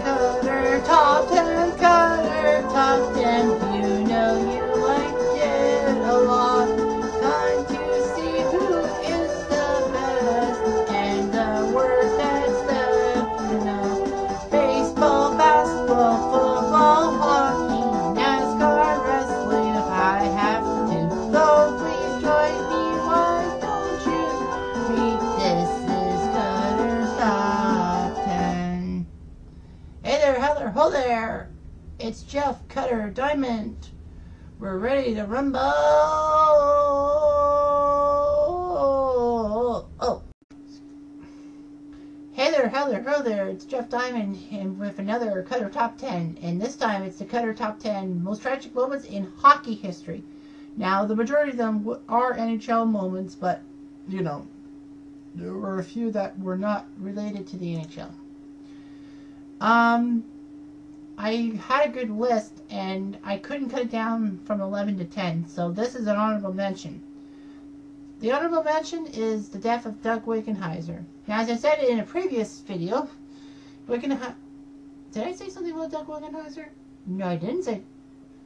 Cutter Top 10, Cutter Top 10. You know you liked it a lot. Time to see who is the best and the worst at stuff. You know, baseball, basketball, football, hockey, NASCAR, wrestling. If I have to, so please join me. Why don't you read? This is Cutter's Top 10. Hey there, Heather, ho there! It's Jeff Cutter Diamond. We're ready to rumble. Oh. Hey there, Heather, ho there! It's Jeff Diamond, and with another Cutter Top 10. And this time it's the Cutter Top 10 most tragic moments in hockey history. Now, the majority of them are NHL moments, but, you know, there were a few that were not related to the NHL. I had a good list, and I couldn't cut it down from 11 to 10, so this is an honorable mention. The honorable mention is the death of Doug Wickenheiser. Now, as I said in a previous video, did I say something about Doug Wickenheiser? No, I didn't say.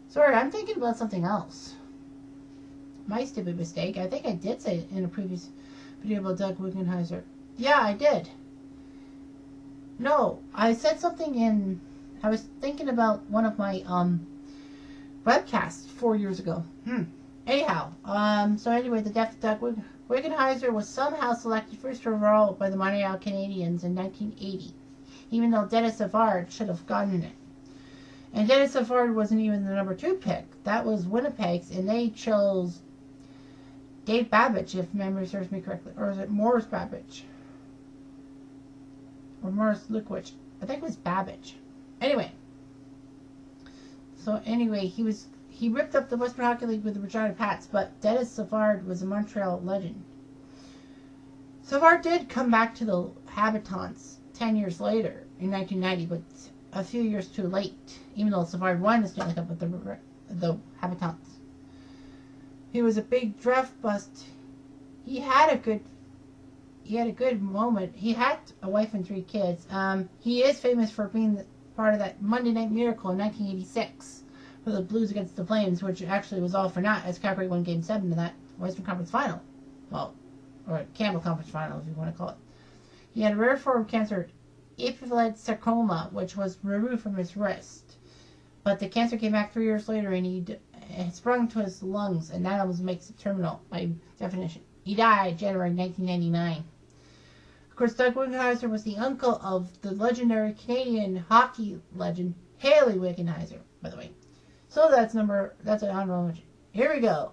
Sorry, I'm thinking about something else. My stupid mistake. I think I did say it in a previous video about Doug Wickenheiser. Yeah, I did. No, I said something in... I was thinking about one of my webcasts 4 years ago. Anyhow, so anyway, the death of Doug Wickenheiser was somehow selected first overall by the Montreal Canadiens in 1980, even though Denis Savard should have gotten it. And Denis Savard wasn't even the number 2 pick. That was Winnipeg's, and they chose Dave Babbage, if memory serves me correctly. Or is it Morris Babbage? Or Morris Lukwich. I think it was Babbage. Anyway. So anyway, he ripped up the Western Hockey League with the Regina Pats, but Denis Savard was a Montreal legend. Savard did come back to the Habitants 10 years later in 1990, but a few years too late, even though Savard won the Stanley Cup with the Habitants. He was a big draft bust. He had a good moment. He had a wife and 3 kids. He is famous for being part of that Monday Night Miracle in 1986 for the Blues against the Flames, which actually was all for naught as Calgary won Game 7 of that Western Conference Final. Well, or Campbell Conference Final, if you want to call it. He had a rare form of cancer, epiphyseal sarcoma, which was removed from his wrist. But the cancer came back 3 years later, and it sprung to his lungs, and that almost makes it terminal by definition. He died January 1999. Of course, Doug Wickenheiser was the uncle of the legendary Canadian hockey legend Hayley Wickenheiser, by the way. So that's an honorable mention. Here we go.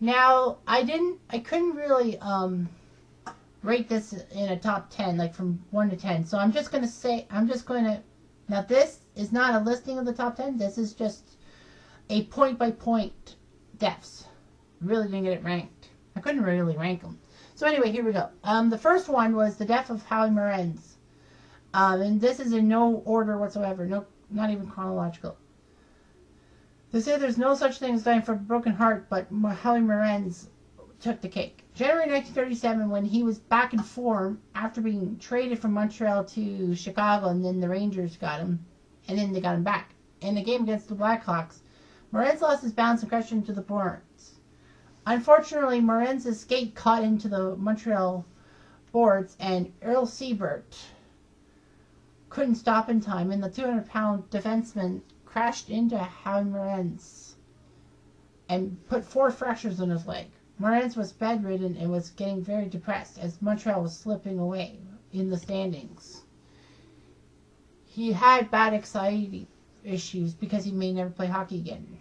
Now I couldn't really rate this in a top 10, like from 1 to 10. So now this is not a listing of the top 10. This is just a point-by-point deaths. Really didn't get it ranked. I couldn't really rank them. So anyway, here we go. The first one was the death of Howie Morenz. And this is in no order whatsoever. No, not even chronological. They say there's no such thing as dying from a broken heart, but Howie Morenz took the cake. January 1937, when he was back in form after being traded from Montreal to Chicago, and then the Rangers got him, and then they got him back. In the game against the Blackhawks, Morenz lost his balance and crashed into the boards. Unfortunately, Morenz's skate caught into the Montreal boards, and Earl Siebert couldn't stop in time, and the 200-pound defenseman crashed into Howie Morenz and put 4 fractures in his leg. Morenz was bedridden and was getting very depressed as Montreal was slipping away in the standings. He had bad anxiety issues because he may never play hockey again.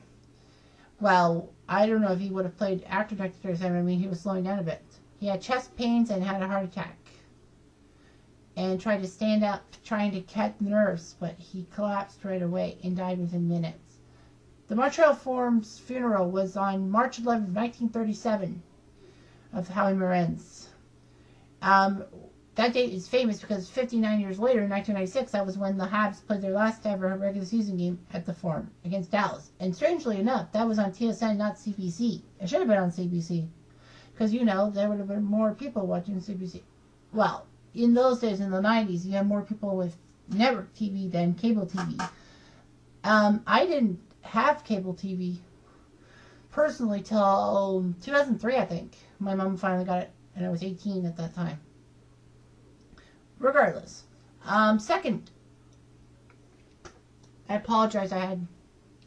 Well, I don't know if he would have played after 1937. I mean, he was slowing down a bit. He had chest pains and had a heart attack. And tried to stand up, trying to catch nerves, but he collapsed right away and died within minutes. The Montreal Forum's funeral was on March 11, 1937, of Howie Morenz. that date is famous because 59 years later, in 1996, that was when the Habs played their last ever regular season game at the Forum against Dallas. And strangely enough, that was on TSN, not CBC. It should have been on CBC. Because, you know, there would have been more people watching CBC. Well, in those days, in the 90s, you had more people with network TV than cable TV. I didn't have cable TV personally till 2003, I think. My mom finally got it, and I was 18 at that time. Regardless. Second, I apologize, I had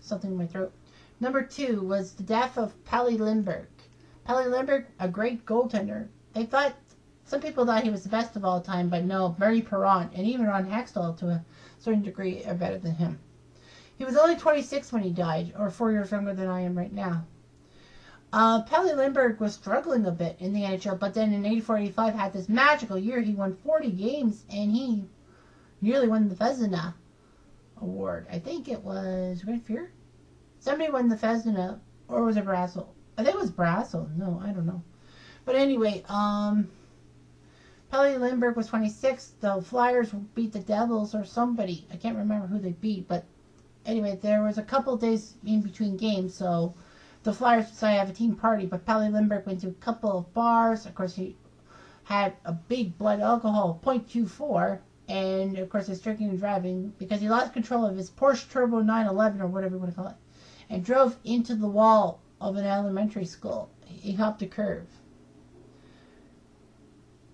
something in my throat. Number 2 was the death of Pelle Lindbergh. Pelle Lindbergh, a great goaltender. Some people thought he was the best of all time, but no, Murray Perron and even Ron Hextall to a certain degree are better than him. He was only 26 when he died, or 4 years younger than I am right now. Pelle Lindbergh was struggling a bit in the NHL, but then in 84-85 had this magical year. He won 40 games, and he nearly won the Vezina Award. I think it was Red Fear? Somebody won the Vezina, or was it Brassel? I think it was Brassel. No, I don't know. But anyway, Pelle Lindbergh was 26. The Flyers beat the Devils or somebody. I can't remember who they beat, but anyway, there was a couple days in between games, so the Flyers decided to have a team party, but Pelle Lindbergh went to a couple of bars. Of course, he had a big blood alcohol, 0.24, and of course, he's drinking and driving because he lost control of his Porsche Turbo 911 or whatever you want to call it, and drove into the wall of an elementary school. He hopped a curve.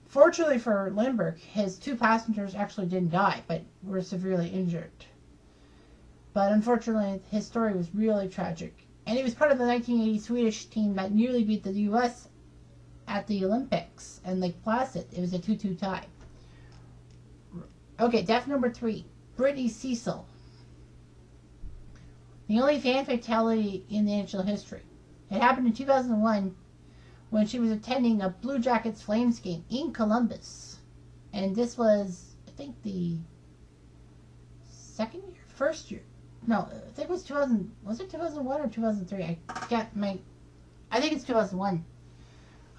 Fortunately for Lindbergh, his 2 passengers actually didn't die, but were severely injured. But unfortunately, his story was really tragic. And he was part of the 1980 Swedish team that nearly beat the U.S. at the Olympics in Lake Placid. It was a 2-2 tie. Okay, death number 3. Brittany Cecil. The only fan fatality in the NHL history. It happened in 2001 when she was attending a Blue Jackets Flames game in Columbus. And this was, I think, the first year. No, I think it was 2000. Was it 2001 or 2003? I think it's 2001.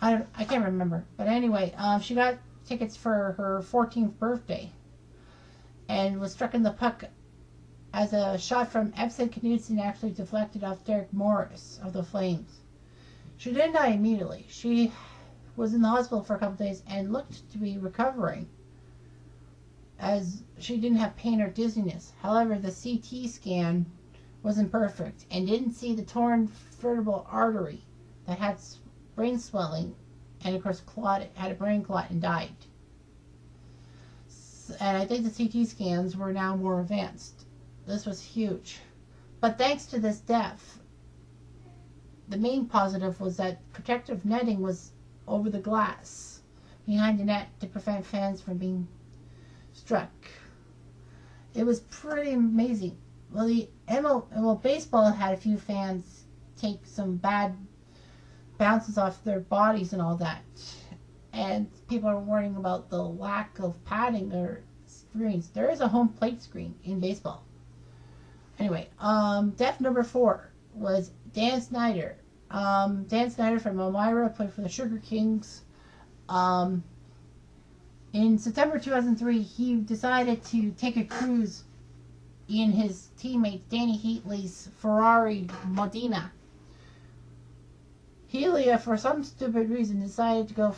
I can't remember. But anyway, she got tickets for her 14th birthday, and was struck in the puck as a shot from Epson Knudsen actually deflected off Derek Morris of the Flames. She didn't die immediately. She was in the hospital for a couple days and looked to be recovering, as she didn't have pain or dizziness. However, the CT scan wasn't perfect and didn't see the torn vertebral artery that had brain swelling and, of course, had a brain clot and died. And I think the CT scans were now more advanced. This was huge. But thanks to this death, the main positive was that protective netting was over the glass behind the net to prevent fans from being struck. It was pretty amazing. Well, baseball had a few fans take some bad bounces off their bodies and all that, and people are worrying about the lack of padding or screens. There is a home plate screen in baseball. Anyway, death number 4 was Dan Snyder. Dan Snyder from Elmira played for the Sugar Kings. In September 2003, he decided to take a cruise in his teammate Danny Heatley's Ferrari Modena. Heatley, for some stupid reason, decided to go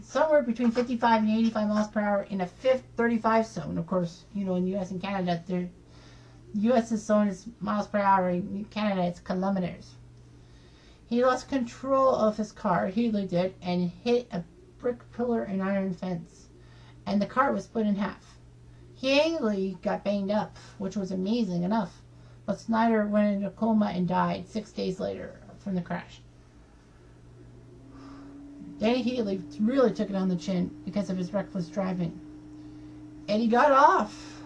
somewhere between 55 and 85 miles per hour in a 35 zone. Of course, you know, in the U.S. and Canada, the U.S.'s zone is miles per hour. In Canada, it's kilometers. He lost control of his car, Heatley did, and hit a brick pillar and iron fence, and the car was split in half. Heatley got banged up, which was amazing enough, but Snyder went into a coma and died 6 days later from the crash. Danny Heatley really took it on the chin because of his reckless driving, and he got off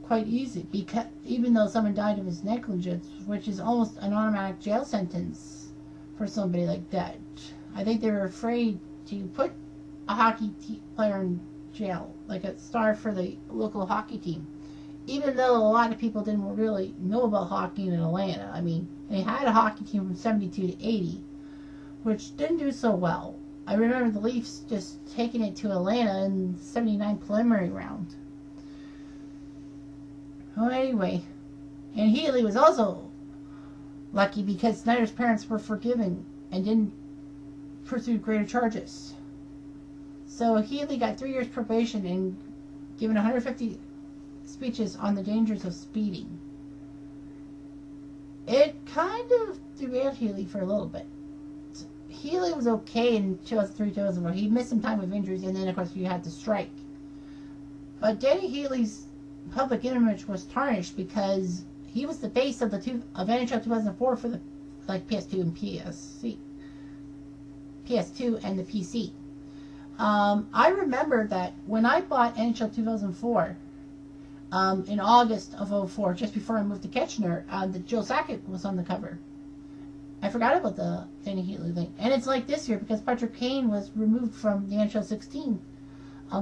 quite easy, because even though someone died of his negligence, which is almost an automatic jail sentence for somebody like that. I think they were afraid to put a hockey player in jail, like a star for the local hockey team. Even though a lot of people didn't really know about hockey in Atlanta. I mean, they had a hockey team from 72 to 80, which didn't do so well. I remember the Leafs just taking it to Atlanta in the 79 preliminary round. Oh, anyway. And Healy was also lucky because Snyder's parents were forgiven and didn't pursue greater charges. So Healy got 3 years probation and given 150 speeches on the dangers of speeding. It kind of derailed Healy for a little bit. Healy was okay in 2003, 2004. He missed some time with injuries, and then, of course, you had the strike. But Danny Healy's public image was tarnished because he was the face of NHL 2004 for the PS2 and PS2 and the PC. I remember that when I bought NHL 2004 in August of 2004, just before I moved to Kitchener, the Joe Sakic was on the cover. I forgot about the Danny Healy thing. And it's like this year because Patrick Kane was removed from the NHL 16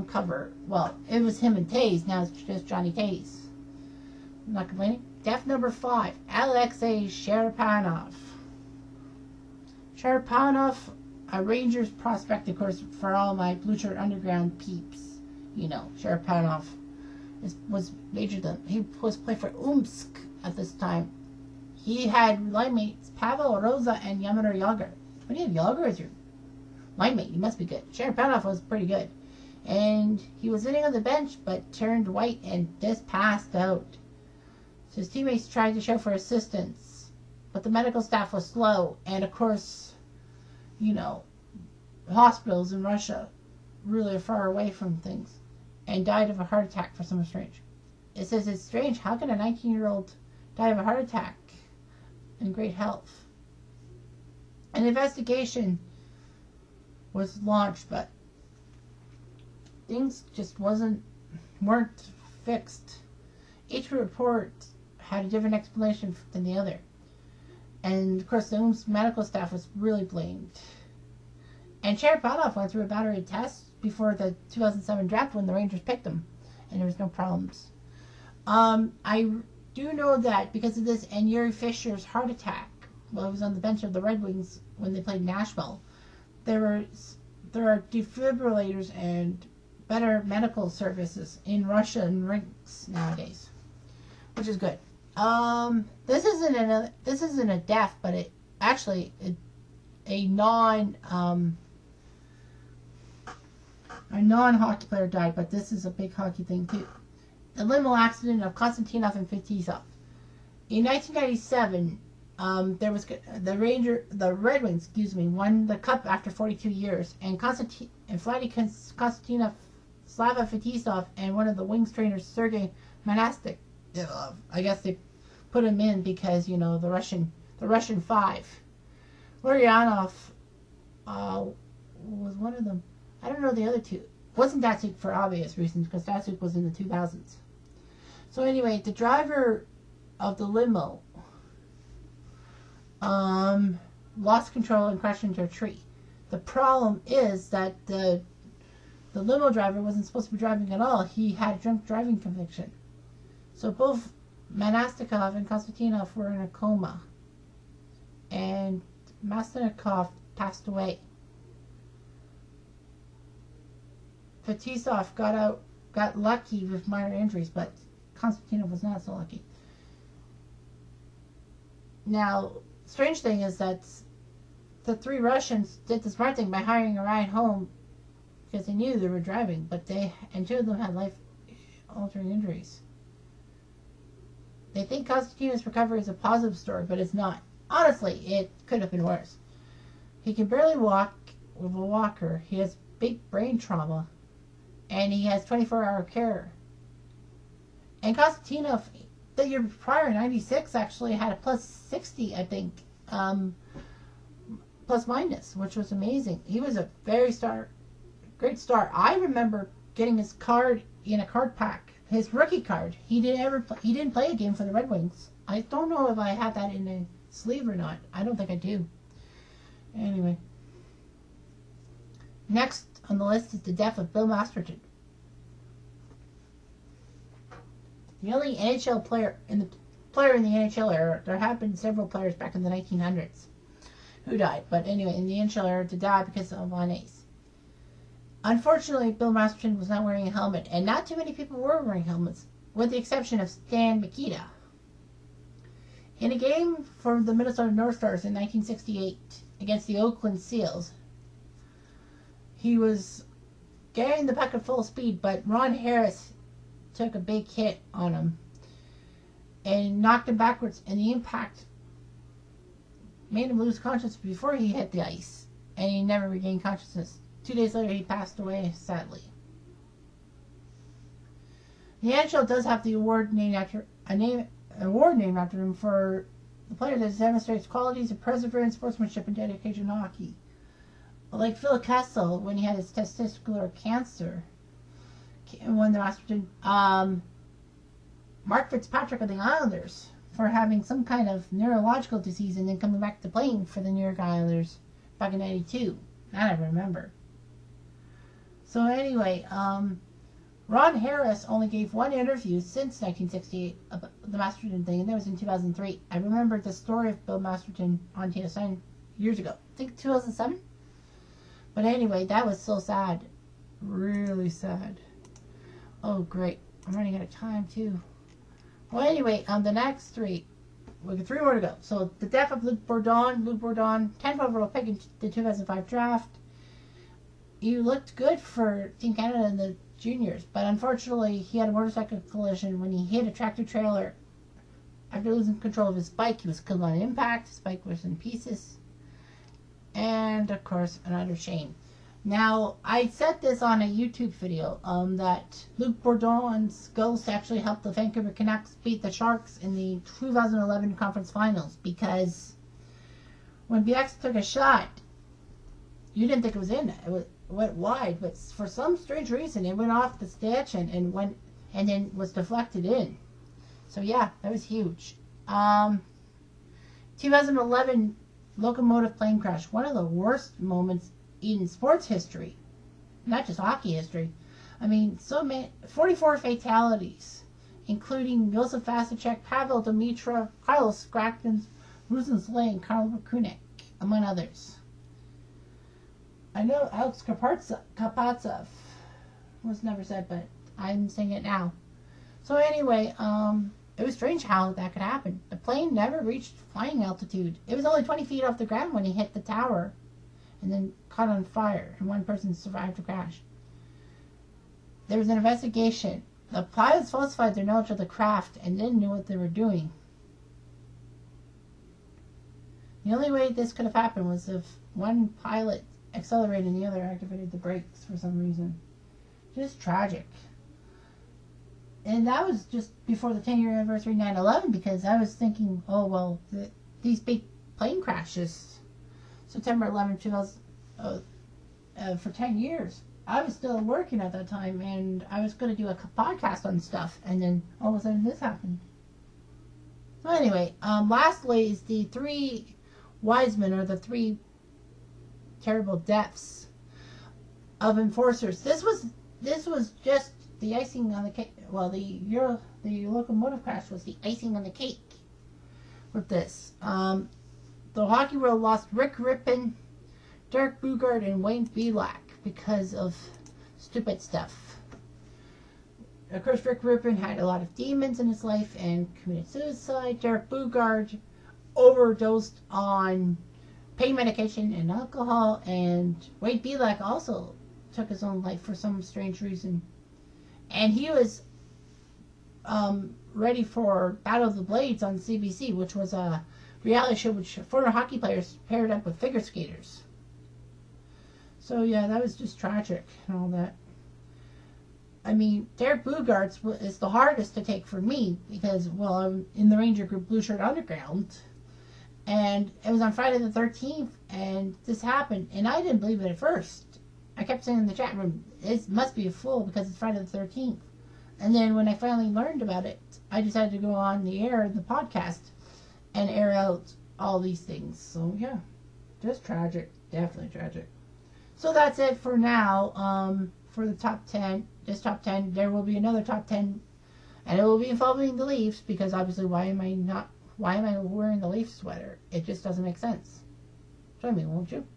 cover. Well, it was him and Taze. Now it's just Johnny Taze. I'm not complaining. Death number 5. Alexei Sharapanov. Sharapanov, a Rangers prospect, of course, for all my Blue Shirt Underground peeps. You know, Sharapanov was major. He was playing for Omsk at this time. He had line mates Pavel Rosa and Yammer Yager. When you have Yager as your line mate, he must be good. Sharapanov was pretty good. And he was sitting on the bench, but turned white and just passed out. So his teammates tried to show for assistance, but the medical staff was slow. And of course, you know, hospitals in Russia really are far away from things. And died of a heart attack for some strange. It says it's strange. How can a 19-year-old die of a heart attack in great health? An investigation was launched, but things just weren't fixed. Each report had a different explanation than the other. And of course the UMS medical staff was really blamed. And Sharapanov went through a battery of tests before the 2007 draft when the Rangers picked him, and there was no problems. I do know that because of this and Yuri Fisher's heart attack while he was on the bench of the Red Wings when they played Nashville, there are defibrillators and better medical services in Russia and rinks nowadays, which is good. This isn't a death, but it actually a non-hockey player died, but this is a big hockey thing too. The limo accident of Konstantinov and Fetisov. In 1997, there was the Red Wings, won the cup after 42 years, and Vladdy Konstantinov, Slava Fetisov, and one of the Wings trainers, Sergei Monastic. I guess they put him in because the Russian Five. Lurianov was one of them. I don't know the other two. Wasn't Datsuk for obvious reasons because Datsuk was in the 2000s. So anyway, the driver of the limo lost control and crashed into a tree. The problem is that the limo driver wasn't supposed to be driving at all. He had a drunk driving conviction. So both Monastikov and Konstantinov were in a coma. And Masnikov passed away. Fetisov got lucky with minor injuries, but Konstantinov was not so lucky. Now, strange thing is that the 3 Russians did the smart thing by hiring a ride home because they knew they were driving, but 2 of them had life-altering injuries. They think Konstantinov's recovery is a positive story, but it's not. Honestly, it could have been worse. He can barely walk with a walker. He has big brain trauma. And he has 24-hour care. And Konstantinov, the year prior, 96, actually had a plus 60, I think, plus minus, which was amazing. He was a great star. I remember getting his card in a card pack, his rookie card. He didn't play a game for the Red Wings. I don't know if I had that in a sleeve or not. I don't think I do. Anyway. Next on the list is the death of Bill Masterton. The only NHL player in the NHL era. There have been several players back in the 1900s who died. But anyway, in the insular to die because of an ace. Unfortunately, Bill Masterton was not wearing a helmet, and not too many people were wearing helmets, with the exception of Stan Mikita. In a game for the Minnesota North Stars in 1968 against the Oakland Seals, he was getting the puck at full speed, but Ron Harris took a big hit on him and knocked him backwards, and the impact made him lose consciousness before he hit the ice, and he never regained consciousness. 2 days later, he passed away, sadly. The NHL does have the award named after him for the player that demonstrates qualities of perseverance, sportsmanship, and dedication to hockey. Like Phil Kessel, when he had his testicular cancer, won the Masterton. Mark Fitzpatrick of the Islanders for having some kind of neurological disease and then coming back to playing for the New York Islanders back in '92. That I remember. So anyway, Ron Harris only gave one interview since 1968 about the Masterton thing, and that was in 2003. I remember the story of Bill Masterton on TSN years ago. I think 2007? But anyway, that was so sad. Really sad. Oh, great. I'm running out of time, too. Well, anyway, the next three. We got 3 more to go. So, the death of Luc Bourdon. Luc Bourdon, 10th overall pick in the 2005 draft. He looked good for Team Canada in the juniors, but unfortunately, he had a motorcycle collision when he hit a tractor trailer. After losing control of his bike, he was killed on impact. His bike was in pieces. And, of course, another shame. Now, I said this on a YouTube video, that Luc Bourdon's goals actually helped the Vancouver Canucks beat the Sharks in the 2011 conference finals, because when BX took a shot, you didn't think it was in. It went wide, but for some strange reason, it went off the stitch and then was deflected in. So, yeah, that was huge. 2011 locomotive plane crash, one of the worst moments in sports history, not just hockey history. I mean, 44 fatalities, including Josef Vasicek, Pavel Demitra, Carlos Scrackton, Ruslan Slay, and Karl Vakunik, among others. I know Alex Kapazov was never said, but I'm saying it now. So anyway, it was strange how that could happen. The plane never reached flying altitude. It was only 20 feet off the ground when he hit the tower and then caught on fire, and one person survived the crash. There was an investigation. The pilots falsified their knowledge of the craft and didn't know what they were doing. The only way this could have happened was if one pilot accelerated and the other activated the brakes for some reason. Just tragic. And that was just before the 10-year anniversary of 9/11, because I was thinking, oh, well, these big plane crashes, September 11, 2000, for 10 years. I was still working at that time, and I was going to do a podcast on stuff, and then all of a sudden this happened. So anyway, lastly is the 3 wise men, or the 3 terrible deaths of enforcers. This was just the icing on the cake. Well, the locomotive crash was the icing on the cake with this. The hockey world lost Rick Rippon, Derek Boogaard, and Wayne Belak because of stupid stuff. Of course, Rick Rippon had a lot of demons in his life and committed suicide. Derek Boogaard overdosed on pain medication and alcohol, and Wayne Belak also took his own life for some strange reason. And he was ready for Battle of the Blades on CBC, which was a reality show which former hockey players paired up with figure skaters. So yeah, that was just tragic and all that. I mean, Derek Boogaard's is the hardest to take for me because, well, I'm in the Ranger group Blue Shirt Underground, and it was on Friday the 13th, and this happened, and I didn't believe it at first. I kept saying in the chat room, it must be a fool because it's Friday the 13th. And then when I finally learned about it, I decided to go on the air, the podcast, and air out all these things. So yeah, just tragic, definitely tragic. So that's it for now. For the top 10, this top 10, there will be another top 10, and it will be involving the Leafs, because obviously why am I wearing the Leaf sweater? It just doesn't make sense. Join me, won't you?